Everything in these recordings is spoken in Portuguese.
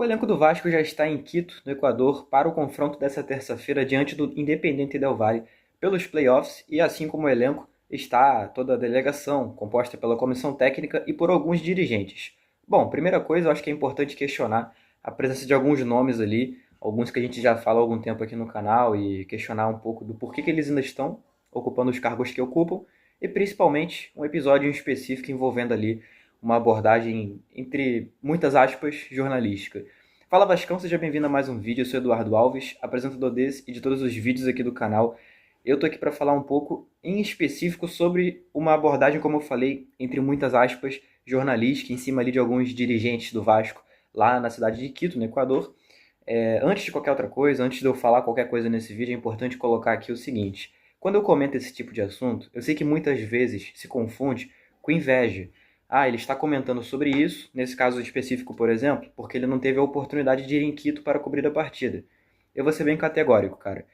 O elenco do Vasco já está em Quito, no Equador, para o confronto dessa terça-feira diante do Independiente Del Valle pelos playoffs e, assim como o elenco, está toda a delegação, composta pela comissão técnica e por alguns dirigentes. Bom, primeira coisa, eu acho que é importante questionar a presença de alguns nomes ali, alguns que a gente já fala há algum tempo aqui no canal, e questionar um pouco do porquê que eles ainda estão ocupando os cargos que ocupam, e principalmente um episódio em específico envolvendo ali uma abordagem, entre muitas aspas, jornalística. Fala Vascão, seja bem-vindo a mais um vídeo. Eu sou Eduardo Alves, apresentador desse e de todos os vídeos aqui do canal. Eu tô aqui para falar um pouco em específico sobre uma abordagem, como eu falei, entre muitas aspas, jornalística, em cima ali de alguns dirigentes do Vasco, lá na cidade de Quito, no Equador. Antes de qualquer outra coisa, antes de eu falar qualquer coisa nesse vídeo, é importante colocar aqui o seguinte. Quando eu comento esse tipo de assunto, eu sei que muitas vezes se confunde com inveja. Ah, ele está comentando sobre isso, nesse caso específico, por exemplo, porque ele não teve a oportunidade de ir em Quito para cobrir a partida. Eu vou ser bem categórico, cara.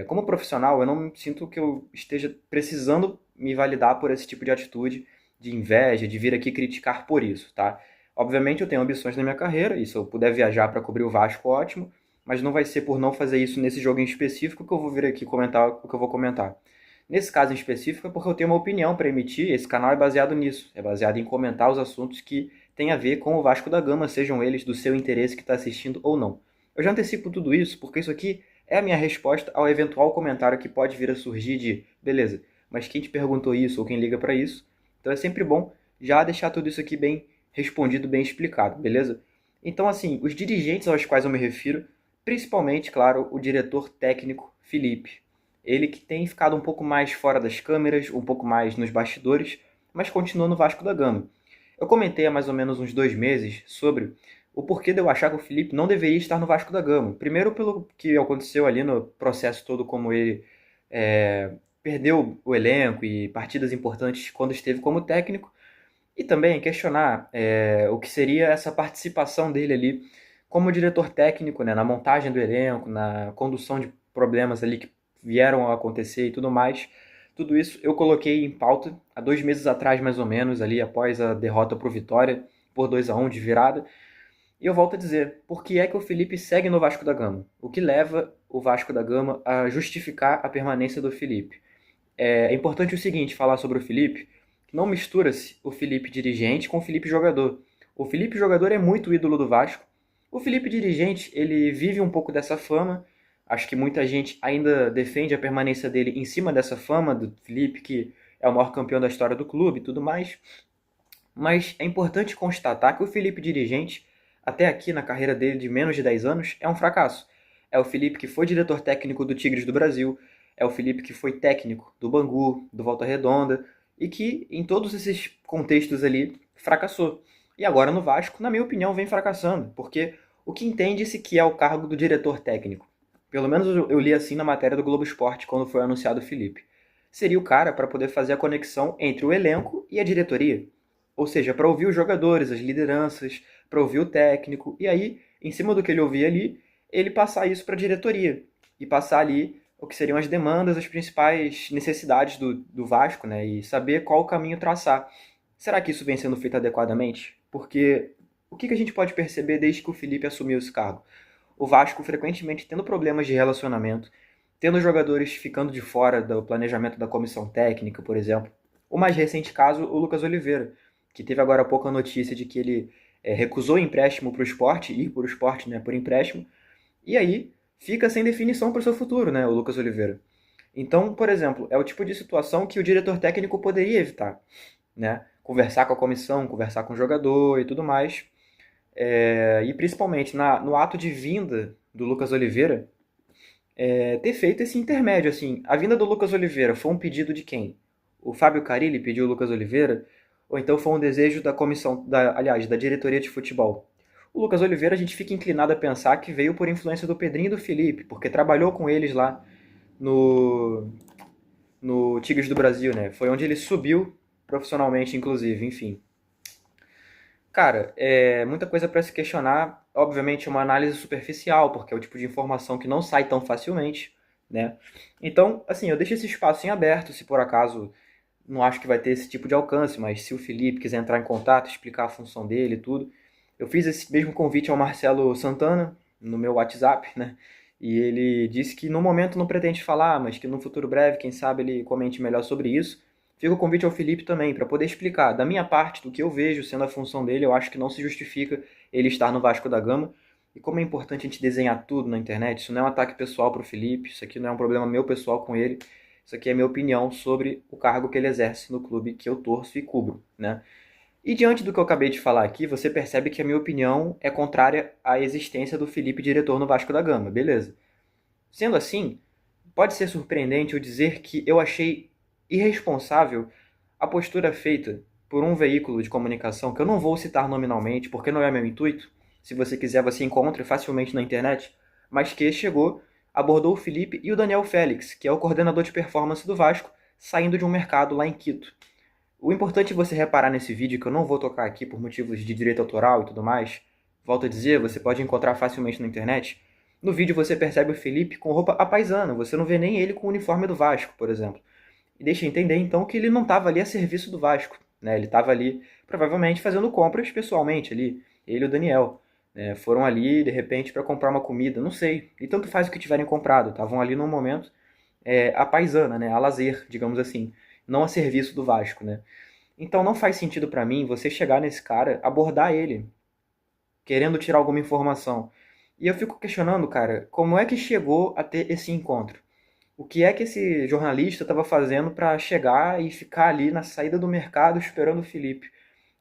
Como profissional, eu não sinto que eu esteja precisando me validar por esse tipo de atitude, de inveja, de vir aqui criticar por isso, tá? Obviamente eu tenho ambições na minha carreira, e se eu puder viajar para cobrir o Vasco, ótimo, mas não vai ser por não fazer isso nesse jogo em específico que eu vou vir aqui comentar o que eu vou comentar. Nesse caso em específico é porque eu tenho uma opinião para emitir, esse canal é baseado nisso, é baseado em comentar os assuntos que têm a ver com o Vasco da Gama, sejam eles do seu interesse que está assistindo ou não. Eu já antecipo tudo isso porque isso aqui é a minha resposta ao eventual comentário que pode vir a surgir de, beleza, mas quem te perguntou isso ou quem liga para isso? Então é sempre bom já deixar tudo isso aqui bem respondido, bem explicado, beleza? Então assim, os dirigentes aos quais eu me refiro, principalmente, claro, o diretor técnico Felipe. Ele que tem ficado um pouco mais fora das câmeras, um pouco mais nos bastidores, mas continua no Vasco da Gama. Eu comentei há mais ou menos uns 2 meses sobre o porquê de eu achar que o Felipe não deveria estar no Vasco da Gama. Primeiro pelo que aconteceu ali no processo todo, como ele perdeu o elenco e partidas importantes quando esteve como técnico, e também questionar o que seria essa participação dele ali como diretor técnico, né, na montagem do elenco, na condução de problemas ali que vieram a acontecer e tudo mais. Tudo isso eu coloquei em pauta há 2 meses atrás, mais ou menos, ali após a derrota para o Vitória, por 2-1 de virada. E eu volto a dizer, por que é que o Felipe segue no Vasco da Gama? O que leva o Vasco da Gama a justificar a permanência do Felipe? É importante o seguinte, falar sobre o Felipe, não mistura-se o Felipe dirigente com o Felipe jogador. O Felipe jogador é muito ídolo do Vasco. O Felipe dirigente, ele vive um pouco dessa fama. Acho que muita gente ainda defende a permanência dele em cima dessa fama do Felipe, que é o maior campeão da história do clube e tudo mais. Mas é importante constatar que o Felipe dirigente, até aqui na carreira dele de menos de 10 anos, é um fracasso. É o Felipe que foi diretor técnico do Tigres do Brasil, é o Felipe que foi técnico do Bangu, do Volta Redonda, e que em todos esses contextos ali fracassou. E agora no Vasco, na minha opinião, vem fracassando, porque o que entende-se que é o cargo do diretor técnico, pelo menos eu li assim na matéria do Globo Esporte quando foi anunciado o Felipe, seria o cara para poder fazer a conexão entre o elenco e a diretoria. Ou seja, para ouvir os jogadores, as lideranças, para ouvir o técnico, e aí, em cima do que ele ouvia ali, ele passar isso para a diretoria. E passar ali o que seriam as demandas, as principais necessidades do Vasco, né? E saber qual o caminho traçar. Será que isso vem sendo feito adequadamente? Porque o que a gente pode perceber desde que o Felipe assumiu esse cargo? O Vasco frequentemente tendo problemas de relacionamento, tendo jogadores ficando de fora do planejamento da comissão técnica, por exemplo. O mais recente caso, o Lucas Oliveira, que teve agora há pouco a notícia de que ele recusou o empréstimo para o esporte, ir para o esporte, né, por empréstimo, e aí fica sem definição para o seu futuro, né, o Lucas Oliveira. Então, por exemplo, é o tipo de situação que o diretor técnico poderia evitar, né? Conversar com a comissão, conversar com o jogador e tudo mais. E principalmente no ato de vinda do Lucas Oliveira, ter feito esse intermédio, assim. A vinda do Lucas Oliveira foi um pedido de quem? O Fábio Carilli pediu o Lucas Oliveira? Ou então foi um desejo da comissão, aliás, da diretoria de futebol? O Lucas Oliveira a gente fica inclinado a pensar que veio por influência do Pedrinho e do Felipe, porque trabalhou com eles lá no, no Tigres do Brasil, né? Foi onde ele subiu profissionalmente, inclusive, enfim. Cara, muita coisa para se questionar. Obviamente, uma análise superficial, porque é o tipo de informação que não sai tão facilmente, né? Então, assim, eu deixo esse espaço em aberto, se por acaso não acho que vai ter esse tipo de alcance, mas se o Felipe quiser entrar em contato, explicar a função dele e tudo, Eu fiz esse mesmo convite ao Marcelo Santana no meu WhatsApp, né? E ele disse que no momento não pretende falar, mas que no futuro breve, quem sabe, ele comente melhor sobre isso. Fica o convite ao Felipe também, para poder explicar. Da minha parte, do que eu vejo sendo a função dele, eu acho que não se justifica ele estar no Vasco da Gama. E como é importante a gente desenhar tudo na internet, isso não é um ataque pessoal para o Felipe, isso aqui não é um problema meu pessoal com ele, isso aqui é minha opinião sobre o cargo que ele exerce no clube que eu torço e cubro, né? E diante do que eu acabei de falar aqui, você percebe que a minha opinião é contrária à existência do Felipe diretor no Vasco da Gama, beleza? Sendo assim, pode ser surpreendente eu dizer que eu achei irresponsável a postura feita por um veículo de comunicação, que eu não vou citar nominalmente, porque não é meu intuito. Se você quiser, você encontra facilmente na internet, mas que chegou, abordou o Felipe e o Daniel Félix, que é o coordenador de performance do Vasco, saindo de um mercado lá em Quito. O importante é você reparar nesse vídeo, que eu não vou tocar aqui por motivos de direito autoral e tudo mais. Volto a dizer, você pode encontrar facilmente na internet. No vídeo você percebe o Felipe com roupa apaisana, você não vê nem ele com o uniforme do Vasco, por exemplo. E deixa entender então que ele não estava ali a serviço do Vasco, né? Ele estava ali provavelmente fazendo compras pessoalmente ali, ele e o Daniel. Né? Foram ali de repente para comprar uma comida, não sei. E tanto faz o que tiverem comprado, estavam ali num momento a paisana, né? A lazer, digamos assim, não a serviço do Vasco, né? Então não faz sentido para mim você chegar nesse cara, abordar ele, querendo tirar alguma informação. E eu fico questionando, cara, como é que chegou a ter esse encontro? O que é que esse jornalista estava fazendo para chegar e ficar ali na saída do mercado esperando o Felipe?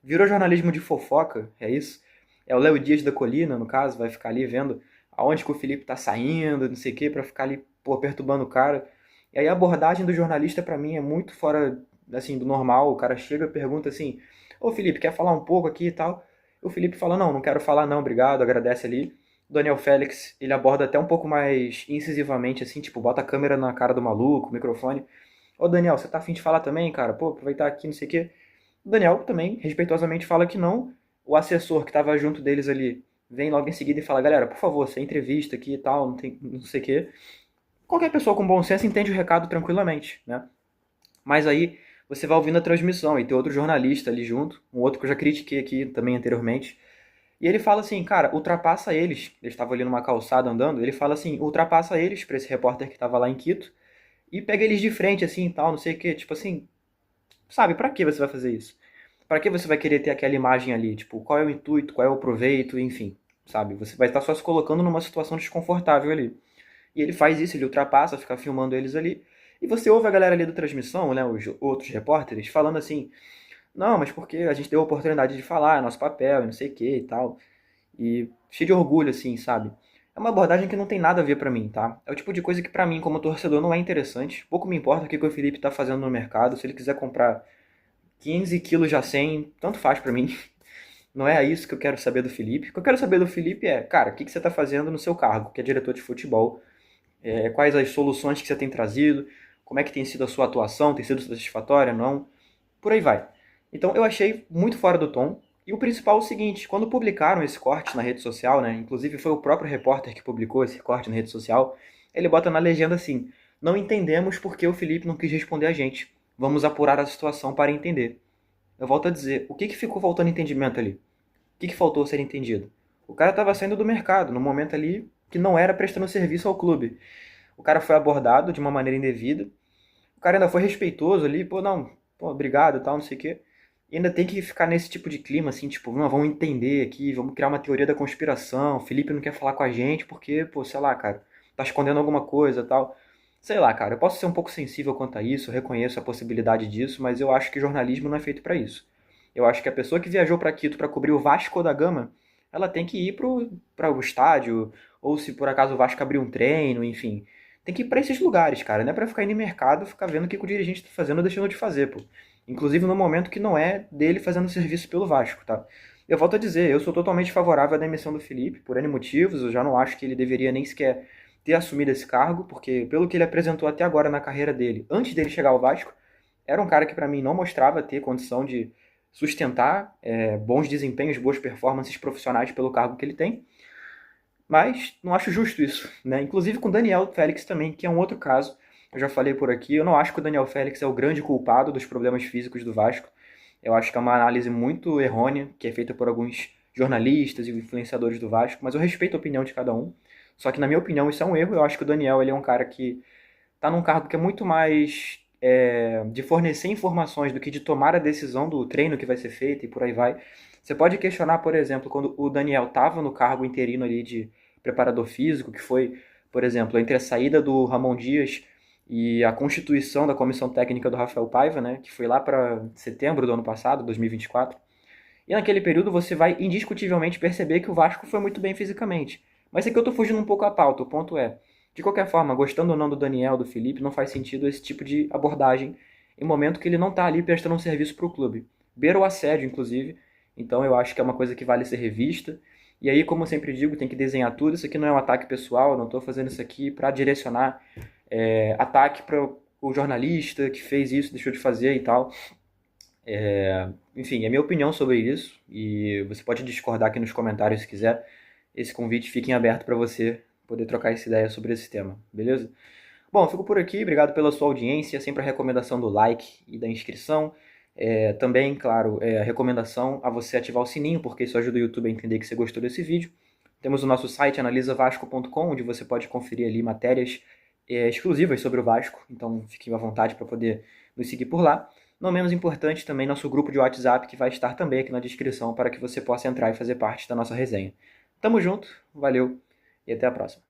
Virou jornalismo de fofoca, é isso? É o Léo Dias da Colina, no caso, vai ficar ali vendo aonde que o Felipe tá saindo, não sei o quê, para ficar ali, pô, perturbando o cara. E aí a abordagem do jornalista para mim é muito fora, assim, do normal. O cara chega e pergunta assim: "Ô Felipe, quer falar um pouco aqui e tal?" O Felipe fala: "Não, não quero falar não, obrigado", agradece ali. O Daniel Félix, ele aborda até um pouco mais incisivamente, assim, tipo, bota a câmera na cara do maluco, o microfone. "Ô Daniel, você tá afim de falar também, cara? Pô, aproveitar aqui, não sei o quê." O Daniel também, respeitosamente, fala que não. O assessor que estava junto deles ali vem logo em seguida e fala: "Galera, por favor, sem entrevista aqui e tal, não, tem, não sei o quê." Qualquer pessoa com bom senso entende o recado tranquilamente, né? Mas aí você vai ouvindo a transmissão e tem outro jornalista ali junto, um outro que eu já critiquei aqui também anteriormente, e ele fala assim: "Cara, ultrapassa eles." Eles estavam ali numa calçada andando, ele fala assim: "Ultrapassa eles," pra esse repórter que estava lá em Quito, "e pega eles de frente assim e tal, não sei o quê." Tipo assim, sabe, pra que você vai fazer isso? Pra que você vai querer ter aquela imagem ali? Tipo, qual é o intuito, qual é o proveito, enfim, sabe? Você vai estar só se colocando numa situação desconfortável ali. E ele faz isso, ele ultrapassa, fica filmando eles ali. E você ouve a galera ali da transmissão, né, os outros repórteres, falando assim: "Não, mas porque a gente deu a oportunidade de falar, é nosso papel, e não sei o que e tal." E cheio de orgulho, assim, sabe? É uma abordagem que não tem nada a ver pra mim, tá? É o tipo de coisa que pra mim, como torcedor, não é interessante. Pouco me importa o que o Felipe tá fazendo no mercado. Se ele quiser comprar 15 quilos já 100, tanto faz pra mim. Não é isso que eu quero saber do Felipe. O que eu quero saber do Felipe é, cara, o que você tá fazendo no seu cargo, que é diretor de futebol? Quais as soluções que você tem trazido? Como é que tem sido a sua atuação? Tem sido satisfatória? Não? Por aí vai. Então eu achei muito fora do tom. E o principal é o seguinte: quando publicaram esse corte na rede social, né, inclusive foi o próprio repórter que publicou esse corte na rede social, ele bota na legenda assim: "Não entendemos por que o Felipe não quis responder a gente. Vamos apurar a situação para entender." Eu volto a dizer, o que ficou faltando entendimento ali? O que faltou ser entendido? O cara estava saindo do mercado, no momento ali que não era prestando serviço ao clube. O cara foi abordado de uma maneira indevida. O cara ainda foi respeitoso ali, pô, não, pô, obrigado e tal, não sei o quê. E ainda tem que ficar nesse tipo de clima, assim, tipo, não, vamos entender aqui, vamos criar uma teoria da conspiração. O Felipe não quer falar com a gente porque, pô, sei lá, cara, tá escondendo alguma coisa e tal. Sei lá, cara, eu posso ser um pouco sensível quanto a isso, eu reconheço a possibilidade disso, mas eu acho que jornalismo não é feito pra isso. Eu acho que a pessoa que viajou pra Quito pra cobrir o Vasco da Gama, ela tem que ir para o estádio, ou se por acaso o Vasco abrir um treino, enfim. Tem que ir pra esses lugares, cara. Não é pra ficar indo em mercado, ficar vendo o que o dirigente tá fazendo ou deixando de fazer, pô. Inclusive no momento que não é dele fazendo serviço pelo Vasco, tá? Eu volto a dizer, eu sou totalmente favorável à demissão do Felipe, por N motivos. Eu já não acho que ele deveria nem sequer ter assumido esse cargo, porque pelo que ele apresentou até agora na carreira dele, antes dele chegar ao Vasco, era um cara que pra mim não mostrava ter condição de sustentar bons desempenhos, boas performances profissionais pelo cargo que ele tem. Mas não acho justo isso, né? Inclusive com o Daniel Félix também, que é um outro caso. Eu já falei por aqui, eu não acho que o Daniel Félix é o grande culpado dos problemas físicos do Vasco. Eu acho que é uma análise muito errônea, que é feita por alguns jornalistas e influenciadores do Vasco, mas eu respeito a opinião de cada um. Só que, na minha opinião, isso é um erro. Eu acho que o Daniel ele é um cara que está num cargo que é muito mais de fornecer informações do que de tomar a decisão do treino que vai ser feito e por aí vai. Você pode questionar, por exemplo, quando o Daniel estava no cargo interino ali de preparador físico, que foi, por exemplo, entre a saída do Ramon Dias e a constituição da comissão técnica do Rafael Paiva, né, que foi lá para setembro do ano passado, 2024. E naquele período você vai indiscutivelmente perceber que o Vasco foi muito bem fisicamente. Mas aqui eu estou fugindo um pouco à pauta, o ponto é, de qualquer forma, gostando ou não do Daniel, do Felipe, não faz sentido esse tipo de abordagem em momento que ele não está ali prestando um serviço para o clube. Beira o assédio, inclusive, então eu acho que é uma coisa que vale ser revista. E aí, como eu sempre digo, tem que desenhar tudo. Isso aqui não é um ataque pessoal, eu não estou fazendo isso aqui para direcionar ataque para o jornalista que fez isso, deixou de fazer e tal. Enfim, é minha opinião sobre isso e você pode discordar aqui nos comentários se quiser. Esse convite fica em aberto para você poder trocar essa ideia sobre esse tema, beleza? Bom, fico por aqui, obrigado pela sua audiência, sempre a recomendação do like e da inscrição. Também, claro, a recomendação a você ativar o sininho, porque isso ajuda o YouTube a entender que você gostou desse vídeo. Temos o nosso site analisavasco.com, onde você pode conferir ali matérias exclusivas sobre o Vasco, então fique à vontade para poder nos seguir por lá. Não menos importante também nosso grupo de WhatsApp, que vai estar também aqui na descrição para que você possa entrar e fazer parte da nossa resenha. Tamo junto, valeu e até a próxima.